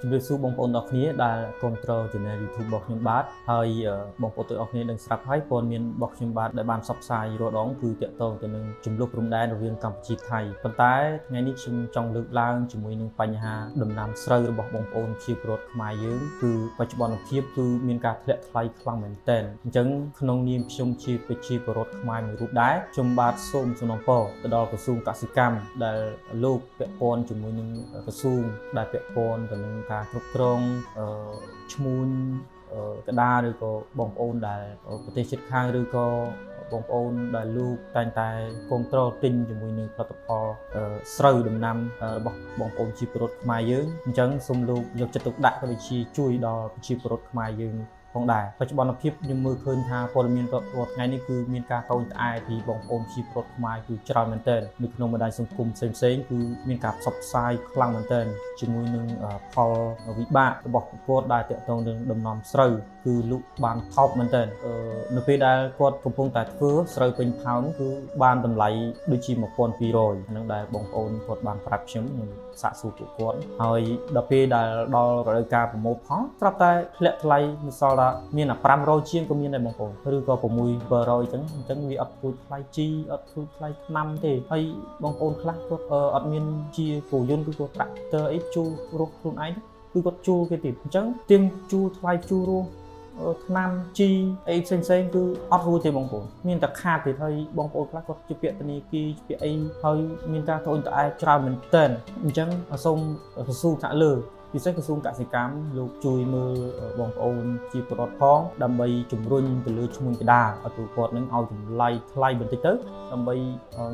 ជំរាបសួរបងប្អូនទាំងគ្នាដែលគ្រប់គ្រង Channel YouTube របស់ខ្ញុំបាទហើយបងប្អូនទាំងអស់គ្នានឹងស្រាប់ហើយព័ត៌មានរបស់ខ្ញុំបាទដែលបានផ្សព្វផ្សាយរាល់ដងគឺទាក់ទងទៅនឹងចំនួនព្រំដែនរវាងកម្ពុជាថៃប៉ុន្តែថ្ងៃនេះខ្ញុំចង់លើកឡើងជាមួយនឹងបញ្ហាដំណាំស្រូវរបស់បងប្អូនជាពលរដ្ឋខ្មែរយើងគឺបច្ចុប្បន្នភាពគឺមានការធ្លាក់ថ្លៃខ្លាំងមែនទែនអញ្ចឹងក្នុងនាមខ្ញុំជាប្រជាពលរដ្ឋខ្មែរមួយរូបដែរខ្ញុំបាទសូមសំណូមពរទៅដល់ក្រសួងកសិកម្មដែលលោកពាក់ព័ន្ធជាមួយនឹងក្រសួងដែលពាក់ព័ន្ធទៅនឹងការគ្រប់គ្រងឈ្មួញកដាឬក៏បងប្អូនដែលប្រទេសជិតខាងឬក៏បងប្អូនដែលលោកតែងតែគ្រប់គ្រងទិញជាមួយនឹងផលិតផលស្រូវដំណាំរបស់បងប្អូនជាពលរដ្ឋខ្មែរយើងអញ្ចឹងសូមលោកយកចិត្តទុកដាក់ក៏ដូចជាជួយដល់ប្រជាពលរដ្ឋខ្មែរយើងផងដែរបច្ចុប្បន្នភាពខ្ញុំមើលឃើញថាព័ត៌មានរាល់ថ្ងៃនេះគឺមានការតូចត្អែពីបងប្អូនជាពលរដ្ឋខ្មែរគឺច្រើនមែនទែននៅក្នុងបណ្ដាញសង្គមផ្សេងៗគឺមានការផ្សព្វផ្សាយខ្លាំងមែនទែនជាមួយនឹងផលវិបាករបស់គាត់ដែលតាក់ទងនឹងដំណាំស្រូវគឺលក់បានថោកមែនទែននៅពេលដែលគាត់កំពុងតែធ្វើស្រូវពេញផោនគឺបានតម្លៃដូចជា1200ហ្នឹងដែលបងប្អូនគាត់បានប្រាប់ខ្ញុំសាកសួរពួកគាត់ហើយដល់ពេលដែលដល់រដូវកាលប្រមូលផលស្រាប់តែធ្លាក់ថ្លៃមិនសល់ថាមាន500ជាងក៏មានដែរបងប្អូនឬក៏600អញ្ចឹងវាអត់ជួយថ្លៃជីអត់ជួយថ្លៃថ្នាំទេហើយបងប្អូនខ្លះគាត់អត់មានជាគោយន្តឬក៏ត្រាក់ទ័រអីជួលរកខ្លួនឯងគឺគាត់ជួលគេទៀតអញ្ចឹងទៀងជួលថ្លៃជួលរស់ថ្នាំជីអីផ្សេងៗគឺអត់រួចទេបងប្អូនមានតែខាតទៀតហើយបងប្អូនខ្លះគាត់ជាពាក្យធនាគារជាពាក្យអីហើយមានការត្អូញត្អែច្រើនមែនទែនអញ្ចឹងសូមក្រសួងខាងលើពិសេសក្រសួងកសិកម្មលោកជួយមើលបងប្អូនជាពលរដ្ឋផងដើម្បីជំរុញទៅលើឈ្មួញកដាលឲ្យពួកគាត់នឹងឲ្យតម្លៃថ្លៃបន្តិចទៅដើម្បី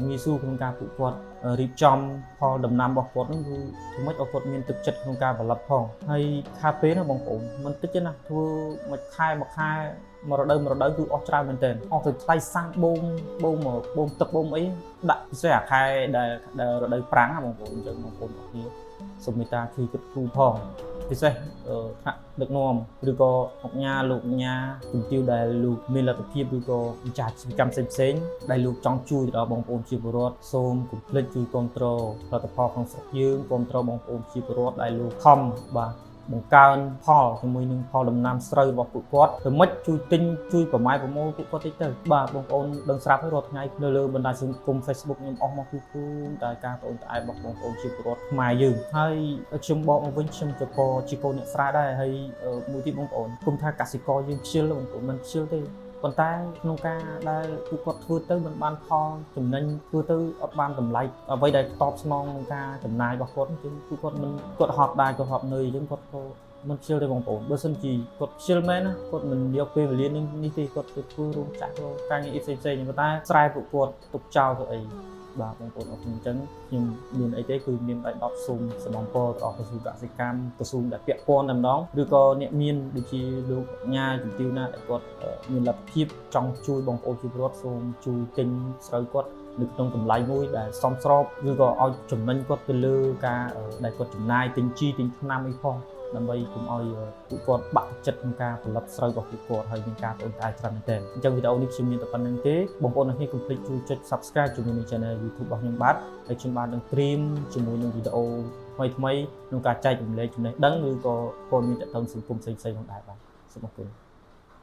ងាយស្រួលក្នុងការពួកគាត់រៀបចំផលដំណាំរបស់គាត់នឹងគឺធ្វើម៉េចឲ្យគាត់មានទឹកចិត្តក្នុងការផលិតផងហើយខាតពេលណាបងប្អូនមិនតិចទេណាធ្វើមួយខែមួយរដូវគឺអស់ច្រើនមែនទែនអស់ទៅថ្លៃសាំងបូមទឹកបូមអីដាក់ពិសេសអាខែដែលរដូវប្រាំងណាបងប្អូនអញ្ចឹងបងប្អូនអរគុណសូមមេត្តាជួយគិតគូរផងពិសេសថ្នាក់ដឹកនាំឬក៏អង្គការលោកអញ្ញាជំទាវដែលលោកមានលទ្ធភាពឬក៏ម្ចាស់អាជីវកម្មផ្សេងៗដែលលោកចង់ជួយដល់បងប្អូនជាពលរដ្ឋសូមកុំភ្លេចជួយគ្រប់គ្រងផលិតផលក្នុងស្រុកយើងគ្រប់គ្រងបងប្អូនជាពលរដ្ឋដែលលោកខំបាទបង្កើនផលជាមួយនឹងផលដំណាំស្រូវរបស់ពួកគាត់ទៅមិនជួយទិញជួយប្រម៉ែប្រមូលពួកគាត់តិចទៅបាទបងប្អូនដឹងស្រាប់ហើយរាល់ថ្ងៃនៅលើបណ្ដាញសង្គម Facebook ខ្ញុំអស់មកគឺតែការត្អូញត្អែរបស់បងប្អូនជាពលរដ្ឋខ្មែរយើងហើយខ្ញុំบอกមកវិញខ្ញុំក៏ជាកូនអ្នកស្រែដែរហើយមួយទៀតបងប្អូនគុំថាកសិករយើងខ្ជិលបងប្អូនមិនខ្ជិលទេប៉ុន្តែក្នុងការដែលពួកគាត់ធ្វើទៅមិនបានផលចំណេញធ្វើទៅអត់បានតម្លៃអ្វីដែលតបស្នងនឹងការចំណាយរបស់គាត់អញ្ចឹងពួកគាត់មិនគាត់ហត់ដែរគាត់ហត់នឿយអញ្ចឹងគាត់ក៏មិនខ្ជិលទេបងប្អូនបើសិនជាគាត់ខ្ជិលមែនណាគាត់មិនយកពេលវេលានេះទេគាត់ទៅធ្វើរោងចក្រការងារផ្សេងៗប៉ុន្តែស្រែពួកគាត់ទុកចោលទៅអីបាទបងប្អូនអរគុណអញ្ចឹងខ្ញុំមានអីទេគឺមានតែ10សូមសំណពរទៅអស់ក្រសួងកសិកម្មក្រសួងដែលពាក់ព័ន្ធតែម្ដងឬក៏អ្នកមានដូចជាលោកញ៉ាជំទាវណាដែលគាត់មានលទ្ធភាពចង់ជួយបងប្អូនជាពលរដ្ឋសូមជួយទិញស្រូវគាត់នៅក្នុងតម្លៃមួយដែលសមស្របឬក៏ឲ្យចំណេញគាត់ទៅលើការដែលគាត់ចំណាយទិញជីទិញថ្នាំអីផងដើម្បីកុំឲ្យពួកគាត់បាក់ទឹកចិត្តក្នុងការផលិតស្រូវរបស់ពួកគាត់ហើយមានការត្អូញត្អែច្រើនមែនទែនអញ្ចឹងវីដេអូនេះខ្ញុំមានតែប៉ុណ្្នឹងទេបងប្អូនទាំងគ្នាកុំភ្លេចជួយចុច Subscribe ជាមួយនឹង Channel YouTube របស់ខ្ញុំបាទហើយខ្ញុំបាននឹងត្រៀមជាមួយនឹងវីដេអូថ្មីក្នុងការចែករំលែកចំណេះដឹងឬក៏ព័ត៌មានទាក់ទងសង្គមផ្សេងៗផងដែរបាទសូមអរគុណ